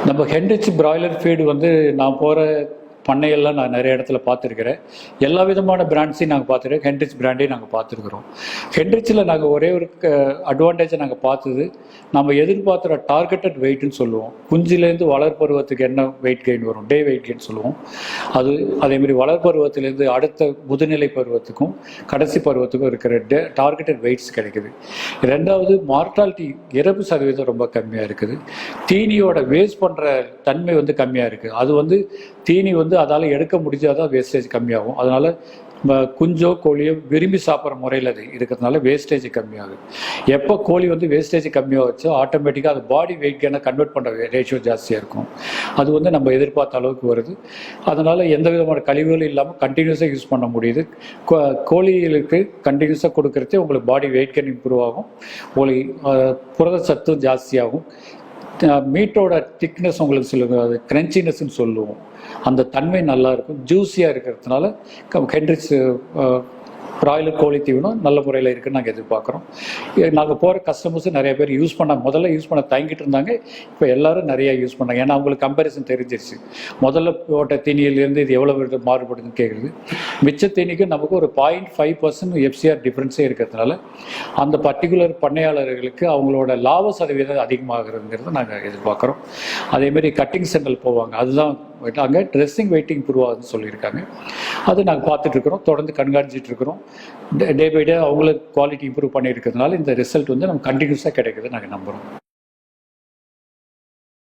நம்ம Heinrich broiler feed வந்து நான் போகிற பண்ணையெல்லாம் நான் நிறைய இடத்துல பார்த்துருக்கிறேன். எல்லா விதமான பிராண்ட்ஸையும் நாங்கள் பார்த்துருக்கோம். ஹென்ரிச் பிராண்டையும் நாங்கள் பார்த்துருக்குறோம். ஹென்ரிச்சில் நாங்கள் ஒரே ஒரு அட்வான்டேஜை நாங்கள் பார்த்தது, நம்ம எதிர்பார்க்குற டார்கெட்டட் வெயிட்னு சொல்லுவோம். குஞ்சிலேருந்து வளர்பருவத்துக்கு என்ன வெயிட் கெயின் வரும், டே வெயிட் கெயின் சொல்லுவோம். அதேமாதிரி வளர்பருவத்திலேருந்து அடுத்த முதுநிலை பருவத்துக்கும் கடைசி பருவத்துக்கும் இருக்கிற டார்கெட்டட் வெயிட்ஸ் கிடைக்குது. ரெண்டாவது, மார்டாலிட்டி இறப்பு சதவீதம் ரொம்ப கம்மியாக இருக்குது. தீனியோட வேஸ்ட் பண்ணுற தன்மை வந்து கம்மியாக இருக்குது. அது வந்து தீனி வந்து அதால் எடுக்க முடிஞ்சாதான் வேஸ்டேஜ் கம்மியாகும். அதனால் குஞ்சோ கோழியோ விரும்பி சாப்பிட்ற முறையில் அது இருக்கிறதுனால வேஸ்டேஜ் கம்மியாகுது. எப்போ கோழி வந்து வேஸ்டேஜ் கம்மியாக வச்சோ ஆட்டோமேட்டிக்காக அது பாடி வெயிட் கெயினை கன்வெர்ட் பண்ணுற ரேஷியோ ஜாஸ்தியாக இருக்கும். அது வந்து நம்ம எதிர்பார்த்த அளவுக்கு வருது. அதனால் எந்த விதமான கழிவுகளும் இல்லாமல் கண்டினியூஸாக யூஸ் பண்ண முடியுது. கோழிகளுக்கு கண்டினியூஸாக கொடுக்குறதே உங்களுக்கு பாடி வெயிட் கெயின் இம்ப்ரூவ் ஆகும், உங்களுக்கு புரதச்சத்தும் ஜாஸ்தியாகும். மீட்டோட திக்னஸ் உங்களுக்கு சொல்லுங்க, அது கிரன்ச்சினஸ்ன்னு சொல்லுவோம். அந்த தன்மை நல்லா இருக்கும், ஜூஸியாக இருக்கிறதுனால ஹென்ரிச் பிராய்லர் கோழி தீவனம் நல்ல முறையில் இருக்குன்னு நாங்கள் எதிர்பார்க்குறோம். நாங்கள் போகிற கஸ்டமர்ஸும் நிறைய பேர் முதல்ல யூஸ் பண்ண தயங்கிட்டு இருந்தாங்க. இப்போ எல்லோரும் நிறையா யூஸ் பண்ணாங்க. ஏன்னா அவங்களுக்கு கம்பேரிசன் தெரிஞ்சிருச்சு. முதல்ல போட்ட தீனியிலேருந்து இது எவ்வளோ மாறுபடுதுன்னு கேட்குறது. மிச்ச தீனிக்கு நமக்கு ஒரு 0.5% எஃப்சிஆர் டிஃப்ரென்ஸே இருக்கிறதுனால அந்த பர்டிகுலர் பண்ணையாளர்களுக்கு அவங்களோட லாப சதவீதம் அதிகமாகிறதுங்கிறத நாங்கள் எதிர்பார்க்குறோம். அதேமாதிரி கட்டிங் சென்டர் போவாங்க, அதுதான் அங்கே ட்ரெஸ்ஸிங் வெயிட்டிங் இம்ப்ரூவ் ஆகுதுன்னு சொல்லியிருக்காங்க. அது நாங்கள் பார்த்துட்ருக்குறோம், தொடர்ந்து கண்காணிச்சிட்டு இருக்கிறோம். டே பை டே அவங்களுக்கு குவாலிட்டி இம்ப்ரூவ் பண்ணியிருக்கிறதுனால இந்த ரிசல்ட் வந்து நம்ம கண்டினியூஸாக கிடைக்குது நாங்கள் நம்புகிறோம்.